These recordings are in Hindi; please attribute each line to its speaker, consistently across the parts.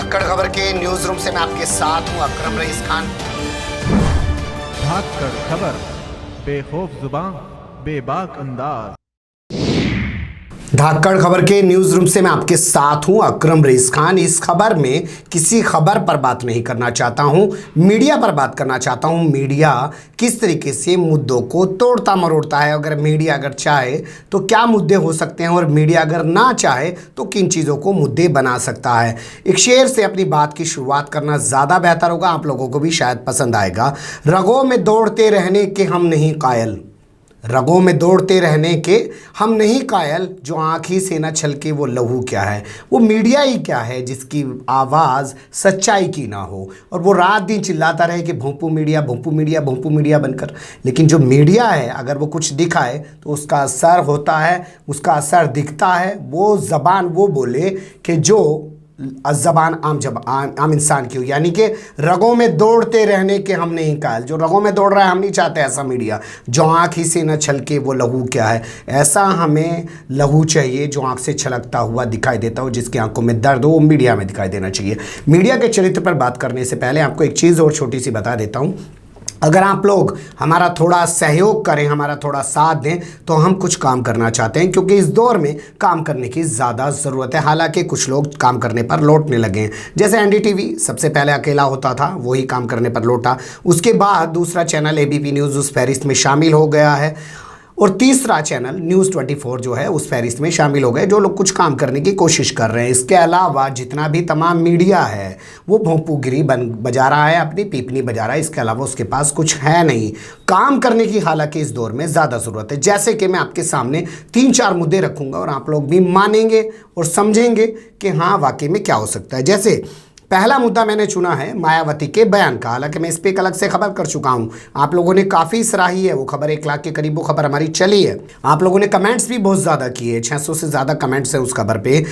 Speaker 1: धाकड़ खबर के न्यूज रूम से मैं आपके साथ हूं अकरम रईस खान।
Speaker 2: धाकड़ खबर, बेखौफ जुबान, बेबाक अंदाज।
Speaker 1: धाकड़ खबर के न्यूज रूम से मैं आपके साथ हूं अकरम रईस खान। इस खबर में किसी खबर पर बात नहीं करना चाहता हूं, मीडिया पर बात करना चाहता हूं। मीडिया किस तरीके से मुद्दों को तोड़ता मरोड़ता है, अगर मीडिया अगर चाहे तो क्या मुद्दे हो सकते हैं, और मीडिया अगर ना चाहे तो किन चीज़ों को मुद्दे बना सकता है। एक शेर से अपनी बात की शुरुआत करना ज़्यादा बेहतर होगा, आप लोगों को भी शायद पसंद आएगा। रगों में दौड़ते रहने के हम नहीं कायल, रगों में दौड़ते रहने के हम नहीं कायल, जो आँख ही से न छलके वो लहू क्या है। वो मीडिया ही क्या है जिसकी आवाज़ सच्चाई की ना हो, और वो रात दिन चिल्लाता रहे कि भोंपू मीडिया भोंपू मीडिया भोंपू मीडिया बनकर। लेकिन जो मीडिया है अगर वो कुछ दिखाए तो उसका असर होता है, उसका असर दिखता है। वो ज़बान वो बोले कि जो ज़बान आम इंसान की हो, यानी कि रगों में दौड़ते रहने के हम नहीं कायल। जो रगों में दौड़ रहा है हम नहीं चाहते ऐसा मीडिया। जो आँख ही से न छलके वो लहू क्या है, ऐसा हमें लहू चाहिए जो आँख से छलकता हुआ दिखाई देता हो, जिसकी आंखों में दर्द हो, वो मीडिया में दिखाई देना चाहिए। मीडिया के चरित्र पर बात करने से पहले आपको एक चीज़ और छोटी सी बता देता हूँ। अगर आप लोग हमारा थोड़ा सहयोग करें, हमारा थोड़ा साथ दें, तो हम कुछ काम करना चाहते हैं, क्योंकि इस दौर में काम करने की ज़्यादा ज़रूरत है। हालांकि कुछ लोग काम करने पर लौटने लगे हैं, जैसे एनडीटीवी सबसे पहले अकेला होता था, वही काम करने पर लौटा। उसके बाद दूसरा चैनल एबीपी न्यूज़ उस फहरिस्त में शामिल हो गया है, और तीसरा चैनल न्यूज़ 24 जो है उस फहरिस्त में शामिल हो गए, जो लोग कुछ काम करने की कोशिश कर रहे हैं। इसके अलावा जितना भी तमाम मीडिया है वो भोंपूगिरी बजा रहा है, अपनी पीपनी बजा रहा है। इसके अलावा उसके पास कुछ है नहीं काम करने की। हालांकि इस दौर में ज़्यादा ज़रूरत है। जैसे कि मैं आपके सामने 3-4 मुद्दे रखूँगा और आप लोग भी मानेंगे और समझेंगे कि हाँ वाकई में क्या हो सकता है। जैसे पहला मुद्दा मैंने चुना है मायावती के बयान का। हालांकि मैं इस पर एक अलग से खबर कर चुका हूं, आप लोगों ने काफ़ी सराही है वो खबर। 1 लाख के करीब वो खबर हमारी चली है। आप लोगों ने कमेंट्स भी बहुत ज़्यादा किए, 600 से ज़्यादा कमेंट्स हैं उस खबर पे।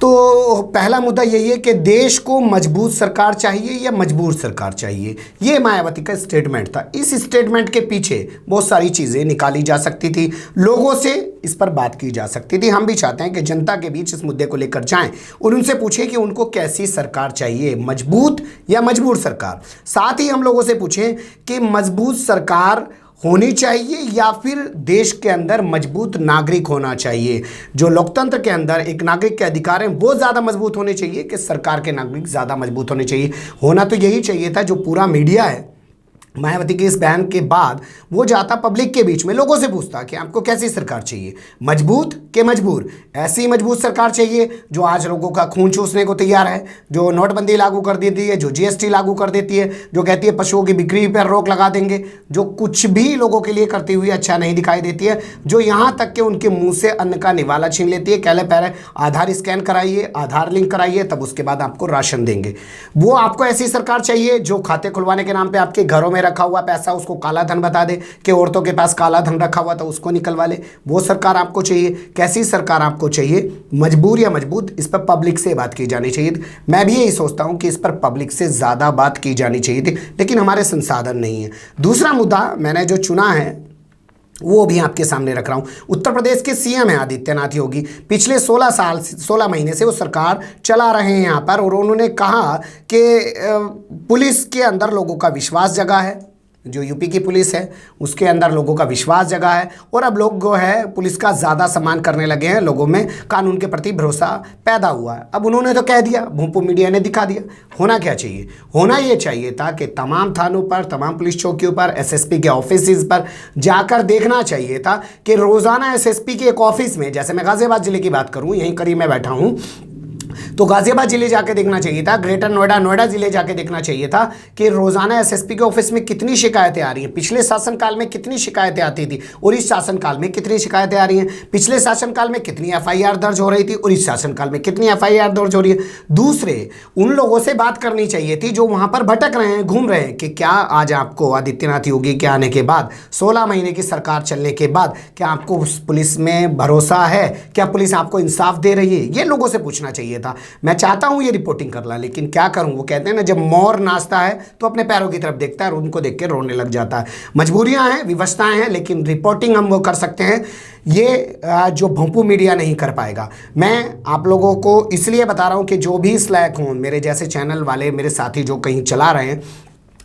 Speaker 1: तो पहला मुद्दा यही है कि देश को मजबूत सरकार चाहिए या मजबूर सरकार चाहिए। ये मायावती का स्टेटमेंट था। इस स्टेटमेंट के पीछे बहुत सारी चीज़ें निकाली जा सकती थी, लोगों से इस पर बात की जा सकती थी। हम भी चाहते हैं कि जनता के बीच इस मुद्दे को लेकर जाएं और उनसे पूछें कि उनको कैसी सरकार चाहिए, मजबूत या मजबूर सरकार। साथ ही हम लोगों से पूछें कि मजबूत सरकार होनी चाहिए या फिर देश के अंदर मजबूत नागरिक होना चाहिए। जो लोकतंत्र के अंदर एक नागरिक के अधिकार हैं वो ज़्यादा मजबूत होने चाहिए कि सरकार के नागरिक ज़्यादा मजबूत होने चाहिए। होना तो यही चाहिए था। जो पूरा मीडिया है मायावती के इस बयान के बाद वो जाता पब्लिक के बीच में, लोगों से पूछता कि आपको कैसी सरकार चाहिए, मजबूत के मजबूर। ऐसी मजबूत सरकार चाहिए जो आज लोगों का खून चूसने को तैयार है, जो नोटबंदी लागू कर देती है, जो जीएसटी लागू कर देती है, जो कहती है पशुओं की बिक्री पर रोक लगा देंगे, जो कुछ भी लोगों के लिए करती हुई अच्छा नहीं दिखाई देती है, जो यहाँ तक कि उनके मुँह से अन्न का निवाला छीन लेती है। कहले पहले आधार स्कैन कराइए, आधार लिंक कराइए, तब उसके बाद आपको राशन देंगे। वो आपको ऐसी सरकार चाहिए जो खाते खुलवाने के नाम पर आपके घरों में रखा हुआ पैसा उसको काला धन बता दे कि औरतों के पास काला धन रखा हुआ था, उसको निकलवा ले। वो सरकार आपको चाहिए। कैसी सरकार आपको चाहिए, मजबूर या मजबूत? इस पर पब्लिक से बात की जानी चाहिए थी। मैं भी यही सोचता हूं कि इस पर पब्लिक से ज़्यादा बात की जानी चाहिए थी, लेकिन हमारे संसाधन नहीं है। दूसरा मुद्दा मैंने जो चुना है वो भी आपके सामने रख रहा हूँ। उत्तर प्रदेश के सीएम हैं आदित्यनाथ योगी। पिछले 16 महीने से वो सरकार चला रहे हैं यहाँ पर, और उन्होंने कहा कि पुलिस के अंदर लोगों का विश्वास जगा है। जो यूपी की पुलिस है उसके अंदर लोगों का विश्वास जगा है, और अब लोग जो है पुलिस का ज़्यादा सम्मान करने लगे हैं, लोगों में कानून के प्रति भरोसा पैदा हुआ है। अब उन्होंने तो कह दिया, भोंपू मीडिया ने दिखा दिया। होना क्या चाहिए? होना ये चाहिए था कि तमाम थानों पर, तमाम पुलिस चौकियों पर, एसएसपी के ऑफिस पर जाकर देखना चाहिए था कि रोज़ाना एसएसपी के एक ऑफिस में, जैसे मैं गाज़ियाबाद ज़िले की बात करूँ, यहीं करीब मैं बैठा हूँ, तो गाजियाबाद जिले जाके देखना चाहिए था, ग्रेटर नोएडा जिले जाके देखना चाहिए था कि रोजाना एसएसपी के ऑफिस में कितनी शिकायतें आ रही हैं, पिछले शासनकाल में कितनी शिकायतें आती थी और इस शासनकाल में कितनी शिकायतें आ रही हैं, पिछले शासनकाल में कितनी एफआईआर दर्ज हो रही थी और इस शासनकाल में कितनी एफआईआर दर्ज हो रही है। दूसरे उन लोगों से बात करनी चाहिए थी जो वहां पर भटक रहे हैं, घूम रहे हैं, कि क्या आज आपको आदित्यनाथ योगी के आने के बाद, 16 महीने की सरकार चलने के बाद, क्या आपको पुलिस में भरोसा है? क्या पुलिस आपको इंसाफ दे रही है? ये लोगों से पूछना चाहिए देता। मैं चाहता हूँ ये रिपोर्टिंग करना, लेकिन क्या करूँ, वो कहते हैं ना, जब मोर नाचता है तो अपने पैरों की तरफ देखता है और उनको देख के रोने लग जाता है। मजबूरियाँ हैं, विवशताएँ हैं, लेकिन रिपोर्टिंग हम वो कर सकते हैं, ये जो भोंपू मीडिया नहीं कर पाएगा। मैं आप लोगों को इसलिए बता रहा हूँ कि जो भी इस लायक हों, मेरे जैसे चैनल वाले, मेरे साथी जो कहीं चला रहे हैं,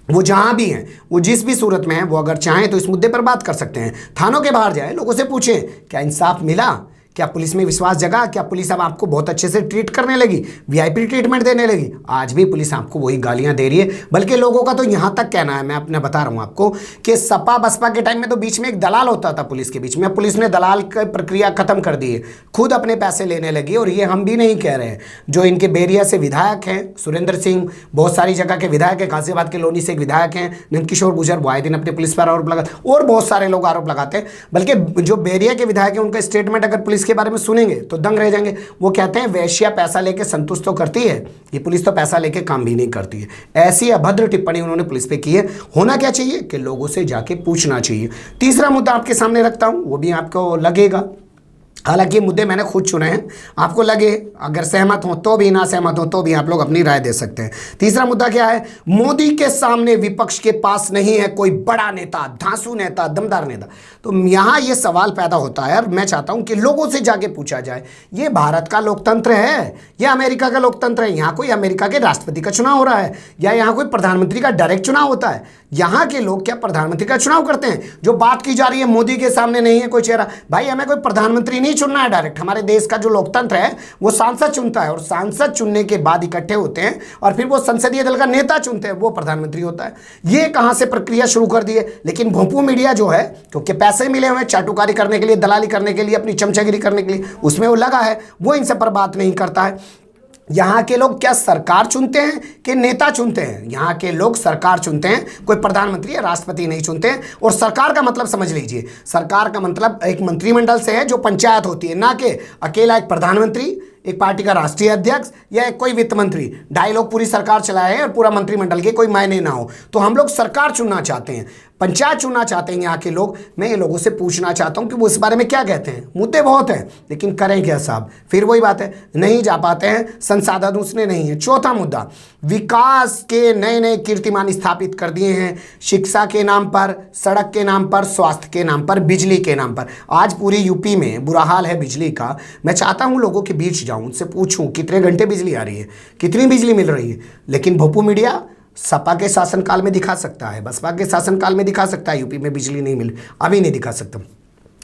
Speaker 1: वो जहाँ भी हैं, वो जिस भी सूरत में हैं, वो अगर चाहें तो इस मुद्दे पर बात कर सकते हैं। थानों के बाहर जाएं, लोगों से पूछें क्या इंसाफ मिला, क्या पुलिस में विश्वास जगा, क्या पुलिस अब आपको बहुत अच्छे से ट्रीट करने लगी, वीआईपी ट्रीटमेंट देने लगी। आज भी पुलिस आपको वही गालियां दे रही है। बल्कि लोगों का तो यहाँ तक कहना है, मैं अपने बता रहा हूँ आपको, कि सपा बसपा के टाइम में तो बीच में एक दलाल होता था पुलिस के बीच में, पुलिस ने दलाल की प्रक्रिया खत्म कर दी है, खुद अपने पैसे लेने लगी। और ये हम भी नहीं कह रहे हैं, जो इनके बेरिया से विधायक हैं सुरेंद्र सिंह, बहुत सारी जगह के विधायक हैं, गाजियाबाद के लोनी से एक विधायक हैं नंदकिशोर गुर्जर, वो आए दिन अपने पुलिस पर आरोप लगाते, और बहुत सारे लोग आरोप लगाते हैं। बल्कि जो बेरिया के विधायक हैं, उनका स्टेटमेंट अगर पुलिस के बारे में सुनेंगे तो दंग रह जाएंगे। वो कहते हैं वेश्या पैसा लेके संतुष्ट तो करती है, ये पुलिस तो पैसा लेके काम भी नहीं करती है। ऐसी अभद्र टिप्पणी उन्होंने पुलिस पे की है। होना क्या चाहिए कि लोगों से जाके पूछना चाहिए। तीसरा मुद्दा आपके सामने रखता हूं, वो भी आपको लगेगा, हालांकि मुद्दे मैंने खुद चुने हैं, आपको लगे, अगर सहमत हो तो भी, ना सहमत हो तो भी, आप लोग अपनी राय दे सकते हैं। तीसरा मुद्दा क्या है, मोदी के सामने विपक्ष के पास नहीं है कोई बड़ा नेता, धांसू नेता, दमदार नेता। तो यहाँ ये सवाल पैदा होता है और मैं चाहता हूँ कि लोगों से जाके पूछा जाए, ये भारत का लोकतंत्र है या अमेरिका का लोकतंत्र है? यहाँ कोई अमेरिका के राष्ट्रपति का चुनाव हो रहा है या यहाँ कोई प्रधानमंत्री का डायरेक्ट चुनाव होता है? यहाँ के लोग क्या प्रधानमंत्री का चुनाव करते हैं? जो बात की जा रही है मोदी के सामने नहीं है कोई चेहरा, भाई हमें कोई प्रधानमंत्री नहीं चुनना है डायरेक्ट। हमारे देश का जो लोकतंत्र है वो सांसद चुनता है, और सांसद चुनने के बाद इकट्ठे होते हैं और फिर वो संसदीय दल का नेता चुनते हैं, वो प्रधानमंत्री होता है। ये कहां से प्रक्रिया शुरू कर दी है? लेकिन भोंपू मीडिया जो है, क्योंकि पैसे मिले हुए चाटुकारी करने के लिए, दलाली करने के लिए, अपनी चमचागिरी करने के लिए, उसमें वो लगा है, वो इनसे पर बात नहीं करता है। यहाँ के लोग क्या सरकार चुनते हैं कि नेता चुनते हैं? यहाँ के लोग सरकार चुनते हैं, कोई प्रधानमंत्री या राष्ट्रपति नहीं चुनते हैं। और सरकार का मतलब समझ लीजिए, सरकार का मतलब एक मंत्रिमंडल से है जो पंचायत होती है, ना कि अकेला एक प्रधानमंत्री, एक पार्टी का राष्ट्रीय अध्यक्ष या एक कोई वित्त मंत्री, 2.5 लोग पूरी सरकार चलाए और पूरा मंत्रिमंडल के कोई मायने ना हो। तो हम लोग सरकार चुनना चाहते हैं, पंचायत चुनना चाहते हैं यहाँ के लोग। मैं ये लोगों से पूछना चाहता हूँ कि वो इस बारे में क्या कहते हैं। मुद्दे बहुत हैं, लेकिन करें क्या साहब? फिर वही बात है, नहीं जा पाते हैं, संसाधन उसने नहीं है। चौथा मुद्दा, विकास के नए नए कीर्तिमान स्थापित कर दिए हैं, शिक्षा के नाम पर, सड़क के नाम पर, स्वास्थ्य के नाम पर, बिजली के नाम पर। आज पूरी यूपी में बुरा हाल है बिजली का। मैं चाहता हूँ लोगों के बीच जाऊँ, उनसे पूछूं कितने घंटे बिजली आ रही है, कितनी बिजली मिल रही है। लेकिन भोंपू मीडिया सपा के शासनकाल में दिखा सकता है, बसपा के शासनकाल में दिखा सकता है यूपी में बिजली नहीं मिली, अभी नहीं दिखा सकता।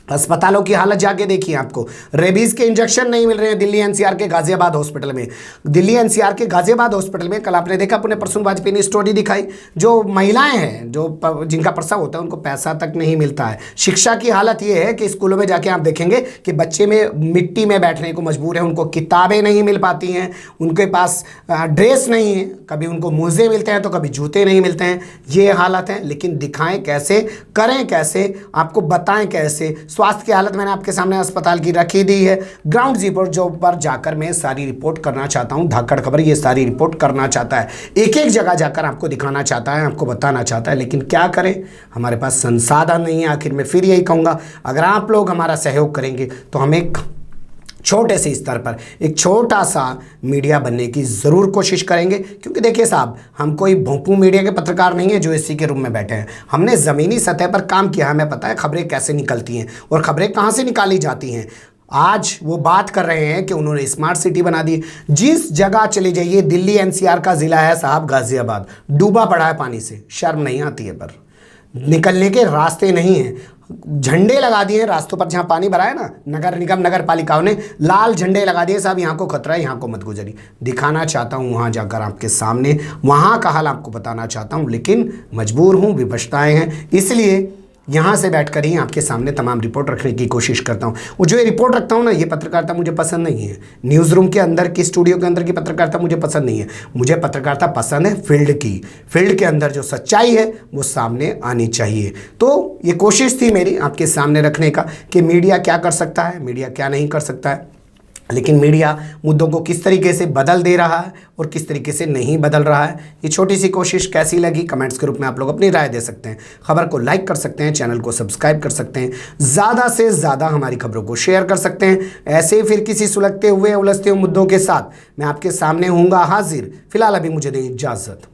Speaker 1: अस्पतालों की हालत जाके देखिए, आपको रेबीज के इंजेक्शन नहीं मिल रहे हैं दिल्ली एनसीआर के गाजियाबाद हॉस्पिटल में। दिल्ली एनसीआर के गाजियाबाद हॉस्पिटल में कल आपने देखा, पुण्य परसों वाजपेयी ने स्टोरी दिखाई, जो महिलाएं हैं, जो जिनका प्रसव होता है, उनको पैसा तक नहीं मिलता है। शिक्षा की हालत ये है कि स्कूलों में जाके आप देखेंगे कि बच्चे में मिट्टी में बैठने को मजबूर है, उनको किताबें नहीं मिल पाती हैं, उनके पास ड्रेस नहीं है, कभी उनको मोजे मिलते हैं तो कभी जूते नहीं मिलते हैं। ये हालत है, लेकिन दिखाएं कैसे, करें कैसे, आपको बताएं कैसे। स्वास्थ्य की हालत मैंने आपके सामने अस्पताल की रखी दी है। ग्राउंड जीरो जो पर जाकर मैं सारी रिपोर्ट करना चाहता हूं, धाकड़ खबर ये सारी रिपोर्ट करना चाहता है, एक एक जगह जाकर आपको दिखाना चाहता है, आपको बताना चाहता है, लेकिन क्या करें, हमारे पास संसाधन नहीं है। आखिर में फिर यही कहूँगा, अगर आप लोग हमारा सहयोग करेंगे तो हम एक छोटे से स्तर पर एक छोटा सा मीडिया बनने की ज़रूर कोशिश करेंगे। क्योंकि देखिए साहब, हम कोई भोंपू मीडिया के पत्रकार नहीं है जो एसी के रूम में बैठे हैं। हमने ज़मीनी सतह पर काम किया, हमें पता है खबरें कैसे निकलती हैं और खबरें कहाँ से निकाली जाती हैं। आज वो बात कर रहे हैं कि उन्होंने स्मार्ट सिटी बना दी। जिस जगह चले जाइए, दिल्ली एनसीआर का ज़िला है साहब गाज़ियाबाद, डूबा पड़ा है पानी से, शर्म नहीं आती है, पर निकलने के रास्ते नहीं हैं। झंडे लगा दिए हैं रास्तों पर, जहाँ पानी भरा है ना, नगर निगम नगर पालिकाओं ने लाल झंडे लगा दिए साहब, यहाँ को खतरा है, यहाँ को मत गुजरी। दिखाना चाहता हूँ वहाँ जाकर आपके सामने, वहाँ का हाल आपको बताना चाहता हूँ, लेकिन मजबूर हूँ, विवशताएँ हैं, इसलिए यहाँ से बैठकर ही आपके सामने तमाम रिपोर्ट रखने की कोशिश करता हूँ। वो जो ये रिपोर्ट रखता हूँ ना, ये पत्रकारिता मुझे पसंद नहीं है। न्यूज़ रूम के अंदर की, स्टूडियो के अंदर की पत्रकारिता मुझे पसंद नहीं है। मुझे पत्रकारिता पसंद है फील्ड की, फील्ड के अंदर जो सच्चाई है वो सामने आनी चाहिए। तो ये कोशिश थी मेरी आपके सामने रखने का कि मीडिया क्या कर सकता है, मीडिया क्या नहीं कर सकता है। लेकिन मीडिया मुद्दों को किस तरीके से बदल दे रहा है और किस तरीके से नहीं बदल रहा है, ये छोटी सी कोशिश कैसी लगी कमेंट्स के रूप में आप लोग अपनी राय दे सकते हैं। खबर को लाइक कर सकते हैं, चैनल को सब्सक्राइब कर सकते हैं, ज़्यादा से ज़्यादा हमारी खबरों को शेयर कर सकते हैं। ऐसे ही फिर किसी सुलगते हुए उलझते हुए मुद्दों के साथ मैं आपके सामने हूँगा हाजिर। फिलहाल अभी मुझे दें इजाज़त।